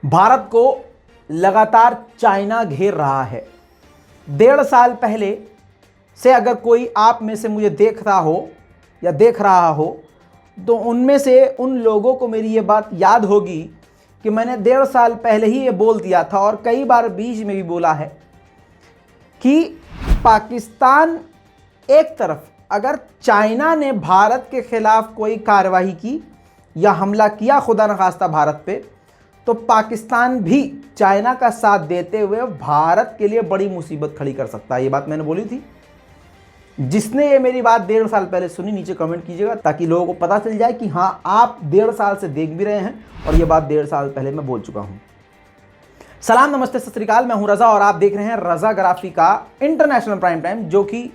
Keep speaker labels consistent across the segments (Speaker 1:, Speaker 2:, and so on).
Speaker 1: भारत को लगातार चाइना घेर रहा है। 1.5 साल पहले से अगर कोई आप में से मुझे देख रहा हो या देख रहा हो तो उनमें से उन लोगों को मेरी ये बात याद होगी कि मैंने 1.5 साल पहले ही ये बोल दिया था और कई बार बीच में भी बोला है कि पाकिस्तान एक तरफ अगर चाइना ने भारत के खिलाफ कोई कार्रवाई की या हमला किया खुदा न खास्ता भारत पे, तो पाकिस्तान भी चाइना का साथ देते हुए भारत के लिए बड़ी मुसीबत खड़ी कर सकता है। ये बात मैंने बोली थी। जिसने ये मेरी बात 1.5 साल पहले सुनी नीचे कमेंट कीजिएगा ताकि लोगों को पता चल जाए कि हाँ, आप 1.5 साल से देख भी रहे हैं और ये बात 1.5 साल पहले मैं बोल चुका हूँ। सलाम, नमस्ते, सत श्री अकाल। मैं हूँ रज़ा और आप देख रहे हैं रज़ाग्राफी का इंटरनेशनल प्राइम टाइम, जो कि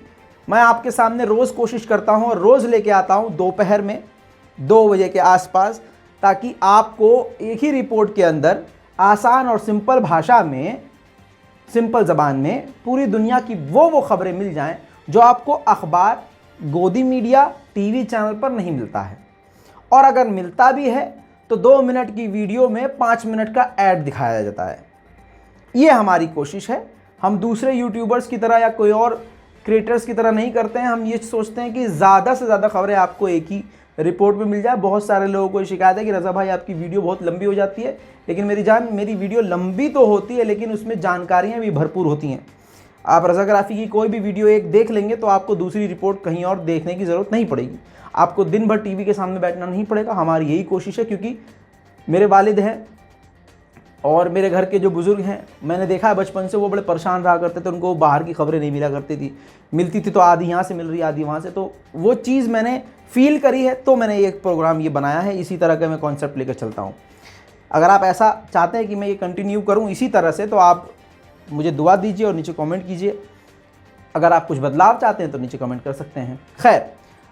Speaker 1: मैं आपके सामने रोज़ कोशिश करता हूँ और रोज़ लेके आता हूँ दोपहर में 2 बजे के आसपास, ताकि आपको एक ही रिपोर्ट के अंदर आसान और सिंपल भाषा में, सिंपल ज़बान में पूरी दुनिया की वो खबरें मिल जाएं जो आपको अखबार, गोदी मीडिया, टीवी चैनल पर नहीं मिलता है। और अगर मिलता भी है तो 2 मिनट की वीडियो में 5 मिनट का ऐड दिखाया जाता है। ये हमारी कोशिश है। हम दूसरे यूट्यूबर्स की तरह या कोई और क्रिएटर्स की तरह नहीं करते हैं। हम ये सोचते हैं कि ज़्यादा से ज़्यादा खबरें आपको एक ही रिपोर्ट में मिल जाए। बहुत सारे लोगों को शिकायत है कि रज़ा भाई आपकी वीडियो बहुत लंबी हो जाती है, लेकिन मेरी जान, मेरी वीडियो लंबी तो होती है लेकिन उसमें जानकारियाँ भी भरपूर होती हैं। आप रज़ाग्राफी की कोई भी वीडियो एक देख लेंगे तो आपको दूसरी रिपोर्ट कहीं और देखने की ज़रूरत नहीं पड़ेगी। आपको दिन भर टीवी के सामने बैठना नहीं पड़ेगा। हमारी यही कोशिश है, क्योंकि मेरे वालिद हैं और मेरे घर के जो बुज़ुर्ग हैं, मैंने देखा है बचपन से वो बड़े परेशान रहा करते थे। उनको बाहर की खबरें नहीं मिला करती थी, मिलती थी तो आधी यहाँ से मिल रही, आधी वहाँ से। तो वो चीज़ मैंने फील करी है, तो मैंने एक प्रोग्राम ये बनाया है। इसी तरह का मैं कॉन्सेप्ट लेकर चलता हूँ। अगर आप ऐसा चाहते हैं कि मैं ये कंटिन्यू करूँ इसी तरह से, तो आप मुझे दुआ दीजिए और नीचे कमेंट कीजिए। अगर आप कुछ बदलाव चाहते हैं तो नीचे कमेंट कर सकते हैं। खैर,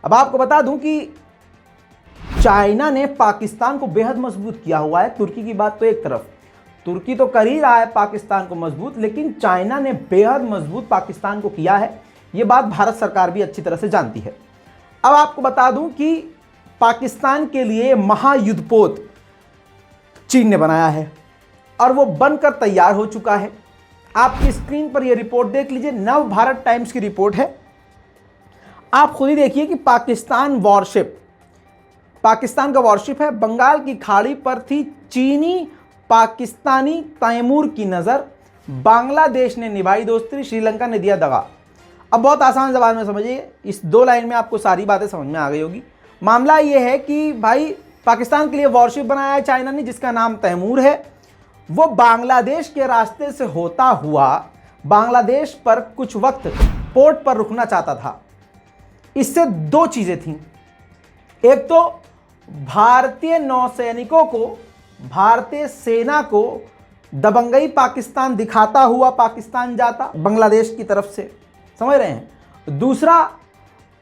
Speaker 1: अब आपको बता दूं कि चाइना ने पाकिस्तान को बेहद मजबूत किया हुआ है। तुर्की की बात तो एक तरफ, तुर्की तो कर ही रहा है पाकिस्तान को मजबूत, लेकिन चाइना ने बेहद मजबूत पाकिस्तान को किया है। ये बात भारत सरकार भी अच्छी तरह से जानती है। अब आपको बता दूं कि पाकिस्तान के लिए महायुद्धपोत चीन ने बनाया है और वो बनकर तैयार हो चुका है। आपकी स्क्रीन पर यह रिपोर्ट देख लीजिए, नव भारत टाइम्स की रिपोर्ट है। आप खुद ही देखिए कि पाकिस्तान का वॉरशिप है। बंगाल की खाड़ी पर थी चीनी पाकिस्तानी तैमूर की नज़र, बांग्लादेश ने निभाई दोस्ती, श्रीलंका ने दिया दगा। अब बहुत आसान ज़बान में समझिए, इस 2 लाइन में आपको सारी बातें समझ में आ गई होगी। मामला ये है कि भाई, पाकिस्तान के लिए वॉरशिप बनाया है चाइना ने, जिसका नाम तैमूर है। वो बांग्लादेश के रास्ते से होता हुआ बांग्लादेश पर कुछ वक्त पोर्ट पर रुकना चाहता था। इससे 2 चीज़ें थीं। एक तो भारतीय नौसैनिकों को, भारतीय सेना को दबंगई पाकिस्तान दिखाता हुआ पाकिस्तान जाता बांग्लादेश की तरफ से, समझ रहे हैं। दूसरा,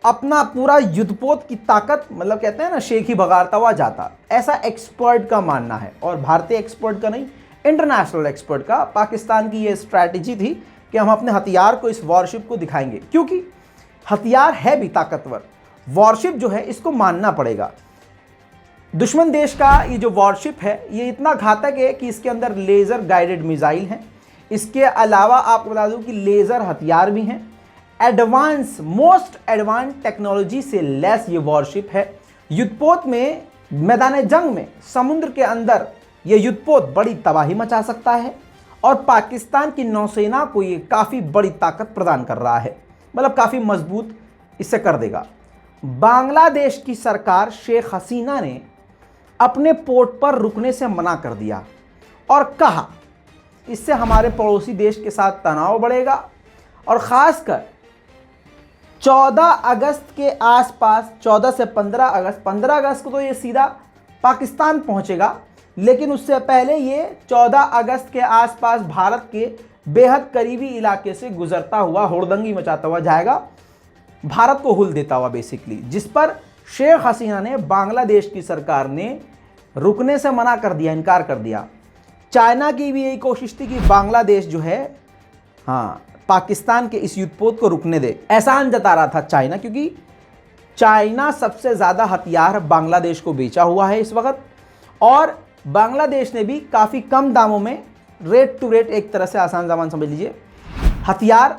Speaker 1: अपना पूरा युद्धपोत की ताकत, मतलब कहते हैं ना, शेख ही भगाड़ता हुआ जाता। ऐसा एक्सपर्ट का मानना है, और भारतीय एक्सपर्ट का नहीं, इंटरनेशनल एक्सपर्ट का। पाकिस्तान की ये स्ट्रैटेजी थी कि हम अपने हथियार को इस वॉरशिप को दिखाएंगे, क्योंकि हथियार है भी ताकतवर। वॉरशिप जो है इसको मानना पड़ेगा। दुश्मन देश का ये जो वॉरशिप है ये इतना घातक है कि इसके अंदर लेज़र गाइडेड मिसाइल हैं। इसके अलावा आपको बता दूं कि लेज़र हथियार भी हैं। एडवांस, मोस्ट एडवांस टेक्नोलॉजी से लैस ये वॉरशिप है। युद्धपोत में, मैदान जंग में, समुद्र के अंदर ये युद्धपोत बड़ी तबाही मचा सकता है और पाकिस्तान की नौसेना को ये काफ़ी बड़ी ताकत प्रदान कर रहा है, मतलब काफ़ी मजबूत इससे कर देगा। बांग्लादेश की सरकार शेख हसीना ने अपने पोर्ट पर रुकने से मना कर दिया और कहा इससे हमारे पड़ोसी देश के साथ तनाव बढ़ेगा और ख़ासकर 14 अगस्त के आसपास, 14 से 15 अगस्त को तो ये सीधा पाकिस्तान पहुंचेगा, लेकिन उससे पहले ये 14 अगस्त के आसपास भारत के बेहद करीबी इलाके से गुजरता हुआ हुड़दंगी मचाता हुआ जाएगा, भारत को हुल देता हुआ बेसिकली, जिस पर शेख हसीना ने, बांग्लादेश की सरकार ने रुकने से मना कर दिया, इनकार कर दिया। चाइना की भी यही कोशिश थी कि बांग्लादेश जो है, हाँ, पाकिस्तान के इस युद्धपोत को रुकने दे। एहसान जता रहा था चाइना, क्योंकि चाइना सबसे ज़्यादा हथियार बांग्लादेश को बेचा हुआ है इस वक्त, और बांग्लादेश ने भी काफ़ी कम दामों में रेट टू रेट, एक तरह से आसान ज़बान समझ लीजिए, हथियार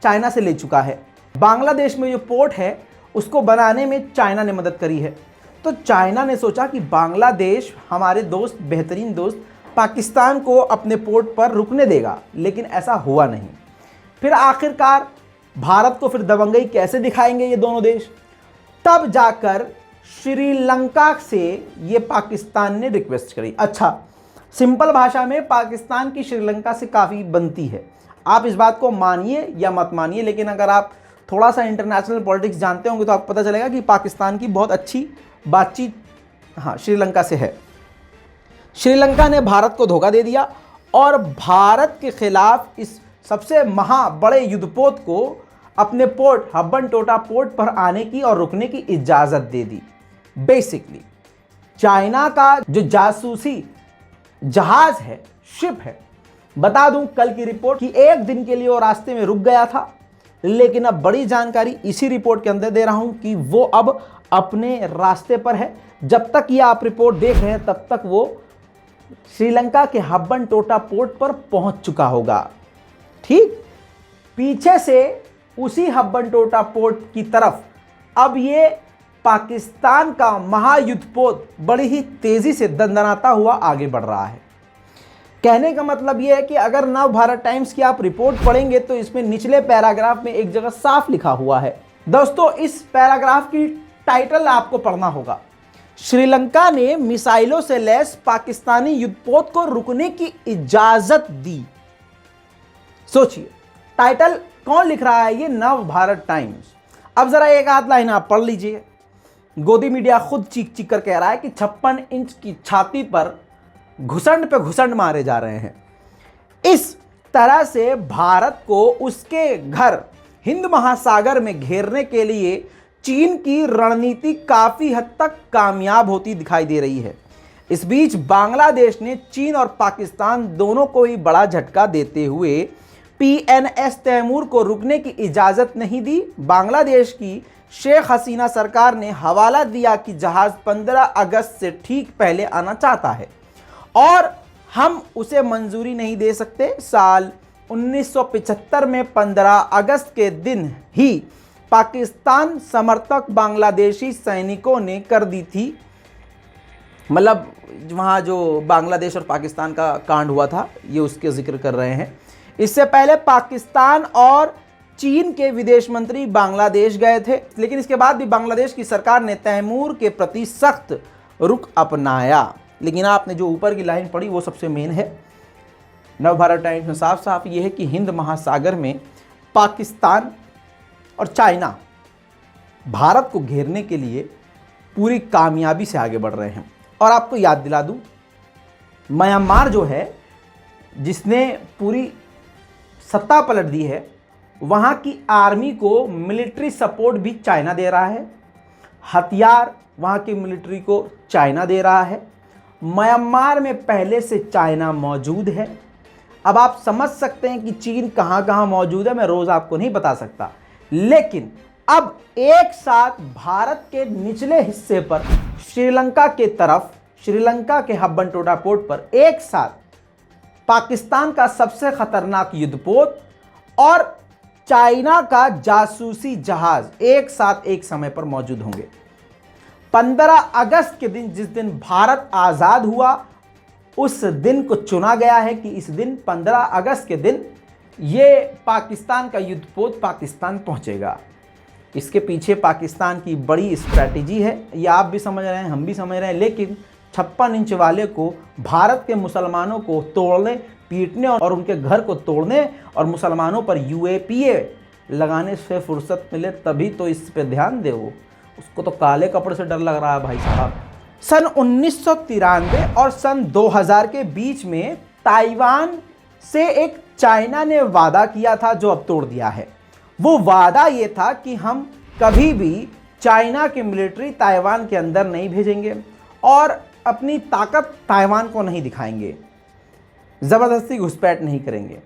Speaker 1: चाइना से ले चुका है। बांग्लादेश में जो पोर्ट है उसको बनाने में चाइना ने मदद करी है। तो चाइना ने सोचा कि बांग्लादेश हमारे दोस्त, बेहतरीन दोस्त पाकिस्तान को अपने पोर्ट पर रुकने देगा, लेकिन ऐसा हुआ नहीं। फिर आखिरकार भारत को फिर दबंगई कैसे दिखाएंगे ये दोनों देश, तब जाकर श्रीलंका से ये पाकिस्तान ने रिक्वेस्ट करी। अच्छा, सिंपल भाषा में पाकिस्तान की श्रीलंका से काफ़ी बनती है। आप इस बात को मानिए या मत मानिए, लेकिन अगर आप थोड़ा सा इंटरनेशनल पॉलिटिक्स जानते होंगे तो आपको पता चलेगा कि पाकिस्तान की बहुत अच्छी बातचीत श्रीलंका से है। श्रीलंका ने भारत को धोखा दे दिया और भारत के खिलाफ इस सबसे बड़े युद्धपोत को अपने पोर्ट हब्बन-टोटा पोर्ट पर आने की और रुकने की इजाज़त दे दी। बेसिकली चाइना का जो जासूसी जहाज है, शिप है, बता दूं कल की रिपोर्ट कि एक दिन के लिए वो रास्ते में रुक गया था, लेकिन अब बड़ी जानकारी इसी रिपोर्ट के अंदर दे रहा हूं कि वो अब अपने रास्ते पर है। जब तक ये आप रिपोर्ट देख रहे हैं तब तक वो श्रीलंका के हब्बन-टोटा पोर्ट पर पहुंच चुका होगा। ठीक पीछे से उसी हब्बन-टोटा पोर्ट की तरफ अब ये पाकिस्तान का महायुद्धपोत बड़ी ही तेजी से दंदनाता हुआ आगे बढ़ रहा है। कहने का मतलब यह है कि अगर नव भारत टाइम्स की आप रिपोर्ट पढ़ेंगे तो इसमें निचले पैराग्राफ में एक जगह साफ लिखा हुआ है। दोस्तों, इस पैराग्राफ की टाइटल आपको पढ़ना होगा, श्रीलंका ने मिसाइलों से लैस पाकिस्तानी युद्धपोत को रुकने की इजाजत दी। सोचिए, टाइटल कौन लिख रहा है? ये नव भारत टाइम्स। अब जरा एक आध लाइन आप पढ़ लीजिए। गोदी मीडिया खुद चीख चीख कर कह रहा है कि 56 इंच की छाती पर घुसंड पे घुसंड मारे जा रहे हैं। इस तरह से भारत को उसके घर हिंद महासागर में घेरने के लिए चीन की रणनीति काफी हद तक कामयाब होती दिखाई दे रही है। इस बीच बांग्लादेश ने चीन और पाकिस्तान दोनों को ही बड़ा झटका देते हुए PNS तैमूर को रुकने की इजाजत नहीं दी। बांग्लादेश की शेख हसीना सरकार ने हवाला दिया कि जहाज 15 अगस्त से ठीक पहले आना चाहता है और हम उसे मंजूरी नहीं दे सकते। साल 1975 में 15 अगस्त के दिन ही पाकिस्तान समर्थक बांग्लादेशी सैनिकों ने कर दी थी, मतलब वहाँ जो बांग्लादेश और पाकिस्तान का कांड हुआ था, ये उसके जिक्र कर रहे हैं। इससे पहले पाकिस्तान और चीन के विदेश मंत्री बांग्लादेश गए थे, लेकिन इसके बाद भी बांग्लादेश की सरकार ने तैमूर के प्रति सख्त रुख अपनाया। लेकिन आपने जो ऊपर की लाइन पढ़ी वो सबसे मेन है। नव भारत टाइम्स में साफ साफ ये है कि हिंद महासागर में पाकिस्तान और चाइना भारत को घेरने के लिए पूरी कामयाबी से आगे बढ़ रहे हैं। और आपको याद दिला दूं, म्यांमार जो है जिसने पूरी सत्ता पलट दी है, वहाँ की आर्मी को मिलिट्री सपोर्ट भी चाइना दे रहा है, हथियार वहाँ की मिलिट्री को चाइना दे रहा है। म्यांमार में पहले से चाइना मौजूद है। अब आप समझ सकते हैं कि चीन कहाँ कहाँ मौजूद है, मैं रोज़ आपको नहीं बता सकता, लेकिन अब एक साथ भारत के निचले हिस्से पर श्रीलंका के तरफ, श्रीलंका के हब्बन-टोटा पोर्ट पर एक साथ पाकिस्तान का सबसे खतरनाक युद्धपोत और चाइना का जासूसी जहाज एक साथ एक समय पर मौजूद होंगे। 15 अगस्त के दिन, जिस दिन भारत आज़ाद हुआ, उस दिन को चुना गया है कि इस दिन 15 अगस्त के दिन ये पाकिस्तान का युद्धपोत पाकिस्तान पहुंचेगा। इसके पीछे पाकिस्तान की बड़ी स्ट्रैटेजी है, ये आप भी समझ रहे हैं, हम भी समझ रहे हैं। लेकिन 56 इंच वाले को भारत के मुसलमानों को तोड़ने, पीटने और उनके घर को तोड़ने और मुसलमानों पर UAPA लगाने से फुर्सत मिले तभी तो इस पे ध्यान दे। वो उसको तो काले कपड़े से डर लग रहा है भाई साहब। सन 1993 और सन 2000 के बीच में ताइवान से एक चाइना ने वादा किया था जो अब तोड़ दिया है। वो वादा ये था कि हम कभी भी चाइना की मिलिट्री ताइवान के अंदर नहीं भेजेंगे और अपनी ताकत ताइवान को नहीं दिखाएंगे, ज़बरदस्ती घुसपैठ नहीं करेंगे।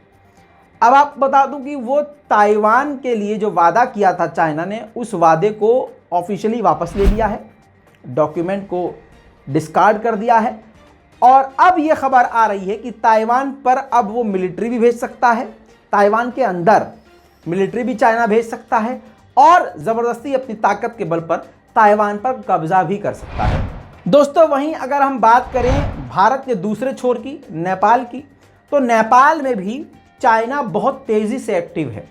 Speaker 1: अब आप बता दूं कि वो ताइवान के लिए जो वादा किया था चाइना ने, उस वादे को ऑफिशियली वापस ले लिया है, डॉक्यूमेंट को डिस्कार्ड कर दिया है और अब यह खबर आ रही है कि ताइवान पर अब वो मिलिट्री भी भेज सकता है, ताइवान के अंदर मिलिट्री भी चाइना भेज सकता है और ज़बरदस्ती अपनी ताकत के बल पर ताइवान पर कब्जा भी कर सकता है। दोस्तों, वहीं अगर हम बात करें भारत के दूसरे छोर की, नेपाल की, तो नेपाल में भी चाइना बहुत तेज़ी से एक्टिव है।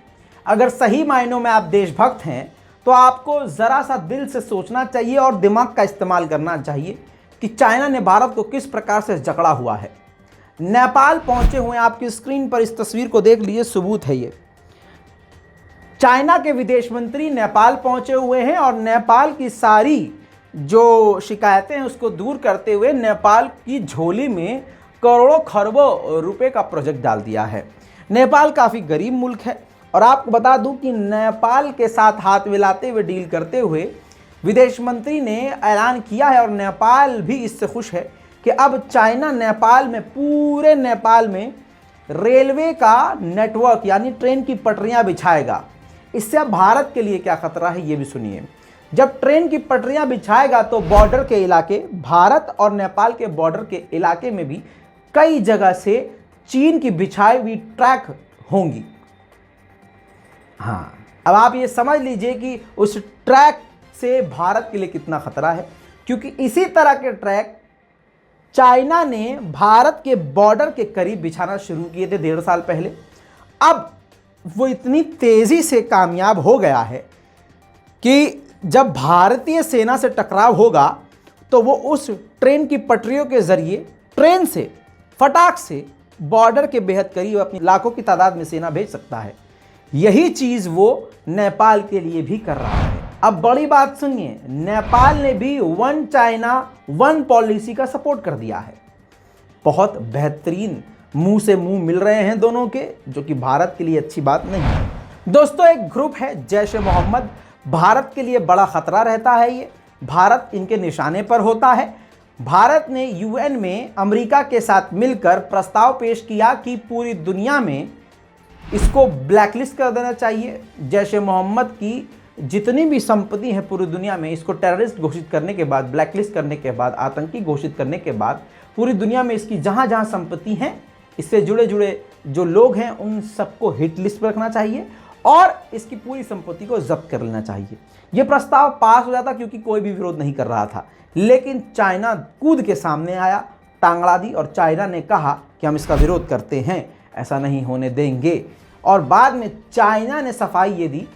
Speaker 1: अगर सही मायनों में आप देशभक्त हैं तो आपको ज़रा सा दिल से सोचना चाहिए और दिमाग का इस्तेमाल करना चाहिए कि चाइना ने भारत को किस प्रकार से जकड़ा हुआ है। नेपाल पहुंचे हुए, आपकी स्क्रीन पर इस तस्वीर को देख लीजिए, सबूत है ये। चाइना के विदेश मंत्री नेपाल पहुंचे हुए हैं और नेपाल की सारी जो शिकायतें हैं उसको दूर करते हुए नेपाल की झोली में करोड़ों खरबों रुपए का प्रोजेक्ट डाल दिया है। नेपाल काफ़ी गरीब मुल्क है और आपको बता दूं कि नेपाल के साथ हाथ मिलाते हुए, डील करते हुए विदेश मंत्री ने ऐलान किया है और नेपाल भी इससे खुश है कि अब चाइना नेपाल में, पूरे नेपाल में रेलवे का नेटवर्क यानी ट्रेन की पटरियां बिछाएगा। इससे अब भारत के लिए क्या खतरा है ये भी सुनिए। जब ट्रेन की पटरियां बिछाएगा तो बॉर्डर के इलाके, भारत और नेपाल के बॉर्डर के इलाके में भी कई जगह से चीन की बिछाई हुई ट्रैक होंगी। हाँ, अब आप ये समझ लीजिए कि उस ट्रैक से भारत के लिए कितना खतरा है, क्योंकि इसी तरह के ट्रैक चाइना ने भारत के बॉर्डर के करीब बिछाना शुरू किए थे 1.5 साल पहले। अब वो इतनी तेजी से कामयाब हो गया है कि जब भारतीय सेना से टकराव होगा तो वो उस ट्रेन की पटरियों के जरिए ट्रेन से फटाक से बॉर्डर के बेहद करीब अपनी लाखों की तादाद में सेना भेज सकता है। यही चीज़ वो नेपाल के लिए भी कर रहा है। अब बड़ी बात सुनिए, नेपाल ने भी वन चाइना वन पॉलिसी का सपोर्ट कर दिया है। बहुत बेहतरीन मुंह से मुंह मिल रहे हैं दोनों के, जो कि भारत के लिए अच्छी बात नहीं है। दोस्तों, एक ग्रुप है जैश ए मोहम्मद, भारत के लिए बड़ा खतरा रहता है। ये भारत इनके निशाने पर होता है। भारत ने यूएन में अमेरिका के साथ मिलकर प्रस्ताव पेश किया कि पूरी दुनिया में इसको ब्लैकलिस्ट कर देना चाहिए। जैश ए मोहम्मद की जितनी भी संपत्ति है पूरी दुनिया में, इसको टेररिस्ट घोषित करने के बाद, ब्लैकलिस्ट करने के बाद, आतंकी घोषित करने के बाद पूरी दुनिया में इसकी जहाँ जहाँ संपत्ति हैं, इससे जुड़े जो लोग हैं उन सबको हिट लिस्ट पर रखना चाहिए और इसकी पूरी संपत्ति को जब्त कर लेना चाहिए। यह प्रस्ताव पास हो जाता क्योंकि कोई भी विरोध नहीं कर रहा था, लेकिन चाइना कूद के सामने आया, टांग अड़ा दी और चाइना ने कहा कि हम इसका विरोध करते हैं, ऐसा नहीं होने देंगे। और बाद में चाइना ने सफाई ये दी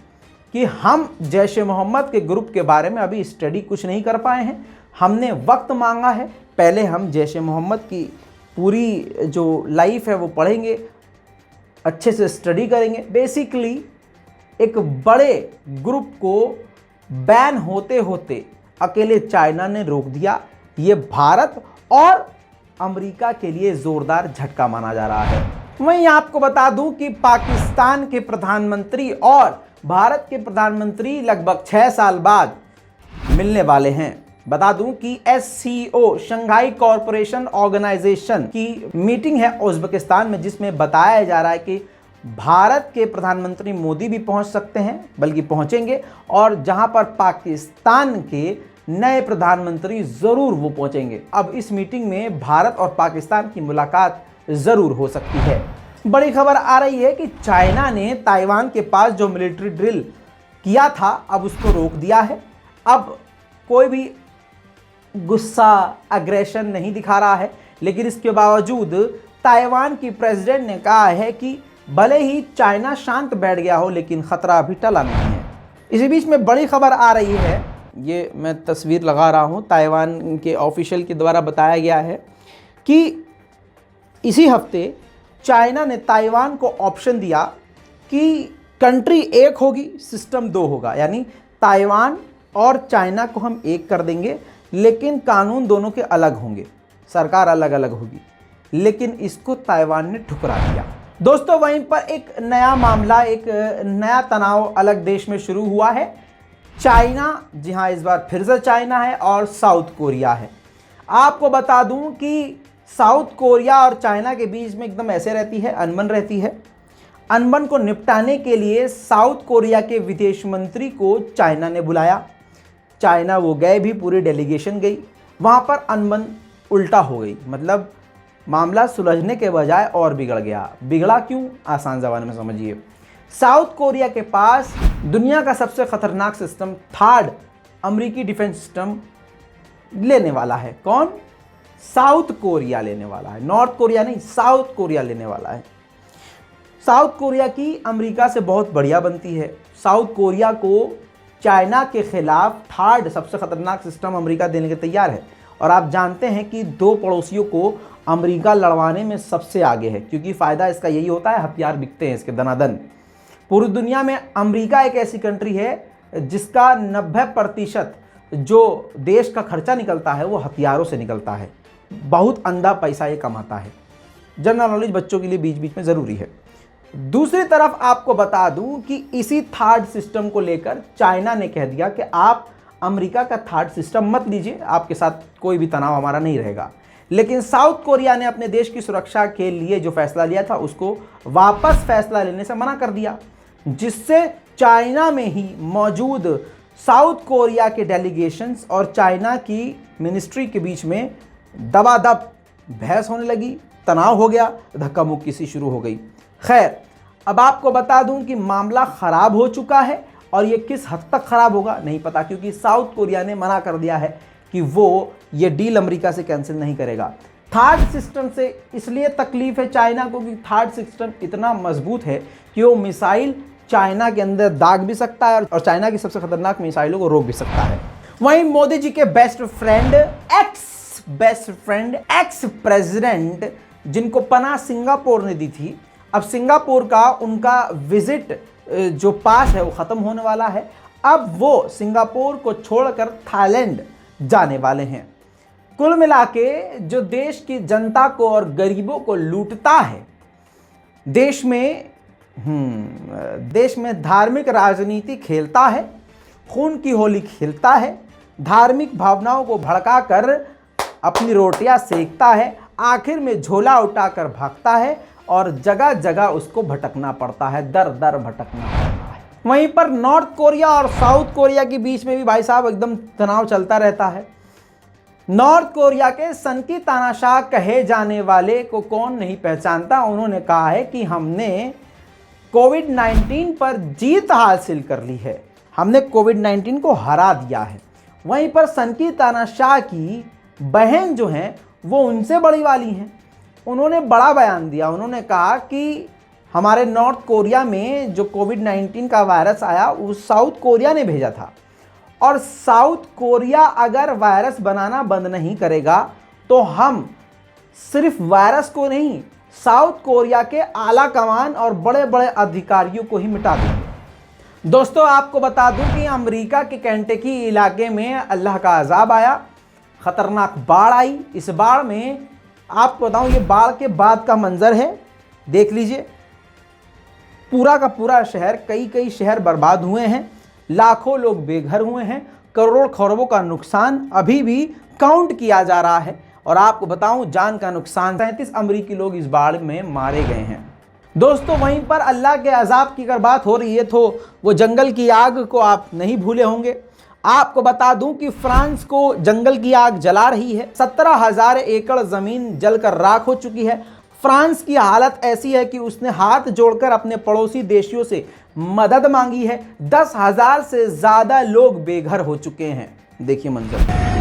Speaker 1: कि हम जैश ए मोहम्मद के ग्रुप के बारे में अभी स्टडी कुछ नहीं कर पाए हैं, हमने वक्त मांगा है, पहले हम जैश ए मोहम्मद की पूरी जो लाइफ है वो पढ़ेंगे, अच्छे से स्टडी करेंगे। बेसिकली एक बड़े ग्रुप को बैन होते होते अकेले चाइना ने रोक दिया। ये भारत और अमेरिका के लिए ज़ोरदार झटका माना जा रहा है। वहीं आपको बता दूं कि पाकिस्तान के प्रधानमंत्री और भारत के प्रधानमंत्री लगभग 6 साल बाद मिलने वाले हैं। बता दूं कि SCO शंघाई कॉरपोरेशन ऑर्गेनाइजेशन की मीटिंग है उज्बेकिस्तान में, जिसमें बताया जा रहा है कि भारत के प्रधानमंत्री मोदी भी पहुंच सकते हैं, बल्कि पहुंचेंगे, और जहां पर पाकिस्तान के नए प्रधानमंत्री ज़रूर वो पहुंचेंगे। अब इस मीटिंग में भारत और पाकिस्तान की मुलाकात ज़रूर हो सकती है। बड़ी खबर आ रही है कि चाइना ने ताइवान के पास जो मिलिट्री ड्रिल किया था अब उसको रोक दिया है। अब कोई भी गुस्सा, अग्रेशन नहीं दिखा रहा है, लेकिन इसके बावजूद ताइवान की प्रेसिडेंट ने कहा है कि भले ही चाइना शांत बैठ गया हो लेकिन खतरा अभी टला नहीं है। इसी बीच में बड़ी खबर आ रही है, ये मैं तस्वीर लगा रहा हूँ, ताइवान के ऑफिशियल के द्वारा बताया गया है कि इसी हफ्ते चाइना ने ताइवान को ऑप्शन दिया कि कंट्री एक होगी, सिस्टम 2 होगा, यानी ताइवान और चाइना को हम एक कर देंगे, लेकिन कानून दोनों के अलग होंगे, सरकार अलग अलग होगी। लेकिन इसको ताइवान ने ठुकरा दिया। दोस्तों, वहीं पर एक नया मामला, एक नया तनाव अलग देश में शुरू हुआ है। चाइना, जी हाँ, इस बार फिर से चाइना है और साउथ कोरिया है। आपको बता दूं कि साउथ कोरिया और चाइना के बीच में एकदम ऐसे रहती है, अनबन रहती है। अनबन को निपटाने के लिए साउथ कोरिया के विदेश मंत्री को चाइना ने बुलाया। चाइना वो गए भी, पूरी डेलीगेशन गई। वहाँ पर अनबन उल्टा हो गई, मतलब मामला सुलझने के बजाय और बिगड़ गया। बिगड़ा क्यों? आसान ज़बान में समझिए। साउथ कोरिया के पास दुनिया का सबसे खतरनाक सिस्टम, थर्ड अमेरिकी डिफेंस सिस्टम लेने वाला है। कौन? साउथ कोरिया लेने वाला है, नॉर्थ कोरिया नहीं, साउथ कोरिया लेने वाला है। साउथ कोरिया की अमेरिका से बहुत बढ़िया बनती है। साउथ कोरिया को चाइना के खिलाफ थर्ड सबसे खतरनाक सिस्टम अमेरिका देने के तैयार है। और आप जानते हैं कि दो पड़ोसियों को अमेरिका लड़वाने में सबसे आगे है, क्योंकि फ़ायदा इसका यही होता है, हथियार बिकते हैं इसके दनादन। पूरी दुनिया में अमेरिका एक ऐसी कंट्री है जिसका 90% जो देश का खर्चा निकलता है वो हथियारों से निकलता है। बहुत अंधा पैसा ये कमाता है। जनरल नॉलेज बच्चों के लिए बीच बीच में ज़रूरी है। दूसरी तरफ आपको बता दूं कि इसी थर्ड सिस्टम को लेकर चाइना ने कह दिया कि आप अमेरिका का थर्ड सिस्टम मत लीजिए, आपके साथ कोई भी तनाव हमारा नहीं रहेगा। लेकिन साउथ कोरिया ने अपने देश की सुरक्षा के लिए जो फैसला लिया था उसको वापस फैसला लेने से मना कर दिया, जिससे चाइना में ही मौजूद साउथ कोरिया के डेलीगेशंस और चाइना की मिनिस्ट्री के बीच में दबादब बहस होने लगी, तनाव हो गया, धक्का मुक्की सी शुरू हो गई। खैर, अब आपको बता दूं कि मामला ख़राब हो चुका है, और ये किस हद तक ख़राब होगा नहीं पता, क्योंकि साउथ कोरिया ने मना कर दिया है कि वो ये डील अमेरिका से कैंसिल नहीं करेगा। थर्ड सिस्टम से इसलिए तकलीफ है चाइना को कि थर्ड सिस्टम इतना मजबूत है कि वो मिसाइल चाइना के अंदर दाग भी सकता है और चाइना की सबसे खतरनाक मिसाइलों को रोक भी सकता है। वहीं मोदी जी के बेस्ट फ्रेंड, एक्स प्रेसिडेंट, जिनको पनाह सिंगापुर ने दी थी, अब सिंगापुर का उनका विजिट जो पास है वो ख़त्म होने वाला है। अब वो सिंगापुर को छोड़कर थाईलैंड जाने वाले हैं। कुल मिला के जो देश की जनता को और गरीबों को लूटता है, देश में धार्मिक राजनीति खेलता है, खून की होली खेलता है, धार्मिक भावनाओं को भड़काकर अपनी रोटियां सेकता है, आखिर में झोला उठाकर भागता है और जगह जगह उसको भटकना पड़ता है, दर दर भटकना पड़ता है। वहीं पर नॉर्थ कोरिया और साउथ कोरिया के बीच में भी भाई साहब एकदम तनाव चलता रहता है। नॉर्थ कोरिया के सनकी तानाशाह कहे जाने वाले को कौन नहीं पहचानता, उन्होंने कहा है कि हमने कोविड-19 पर जीत हासिल कर ली है, हमने कोविड-19 को हरा दिया है। वहीं पर सनकी तानाशाह की बहन जो हैं वो उनसे बड़ी वाली हैं, उन्होंने बड़ा बयान दिया। उन्होंने कहा कि हमारे नॉर्थ कोरिया में जो कोविड-19 का वायरस आया वो साउथ कोरिया ने भेजा था, और साउथ कोरिया अगर वायरस बनाना बंद नहीं करेगा तो हम सिर्फ वायरस को नहीं, साउथ कोरिया के आला कमान और बड़े बड़े अधिकारियों को ही मिटा देंगे। दोस्तों, आपको बता दूं कि अमेरिका के केंटकी इलाके में अल्लाह का अजाब आया, खतरनाक बाढ़ आई। इस बाढ़ में आपको बताऊं, ये बाढ़ के बाद का मंजर है, देख लीजिए। पूरा का पूरा शहर, कई शहर बर्बाद हुए हैं, लाखों लोग बेघर हुए हैं, करोड़ खरबों का नुकसान अभी भी काउंट किया जा रहा है। और आपको बताऊं, जान का नुकसान, 37 अमेरिकी लोग इस बाढ़ में मारे गए हैं। दोस्तों, वहीं पर अल्लाह के अजाब की अगर बात हो रही है तो वो जंगल की आग को आप नहीं भूले होंगे। आपको बता दूं कि फ्रांस को जंगल की आग जला रही है। 17,000 एकड़ जमीन जलकर राख हो चुकी है। फ्रांस की हालत ऐसी है कि उसने हाथ जोड़कर अपने पड़ोसी देशों से मदद मांगी है। 10,000 से ज्यादा लोग बेघर हो चुके हैं। देखिए मंजर।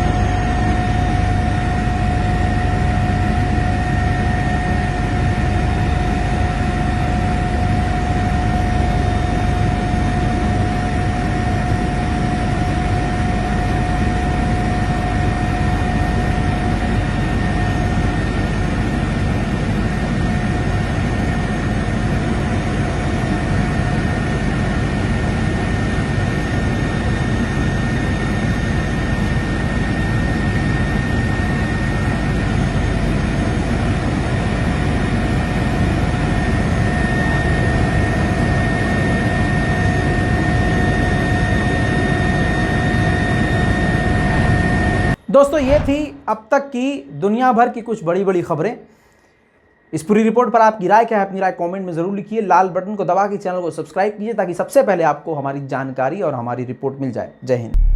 Speaker 1: दोस्तों, ये थी अब तक की दुनिया भर की कुछ बड़ी बड़ी खबरें। इस पूरी रिपोर्ट पर आपकी राय क्या है, अपनी राय कमेंट में जरूर लिखिए। लाल बटन को दबा के चैनल को सब्सक्राइब कीजिए ताकि सबसे पहले आपको हमारी जानकारी और हमारी रिपोर्ट मिल जाए। जय हिंद।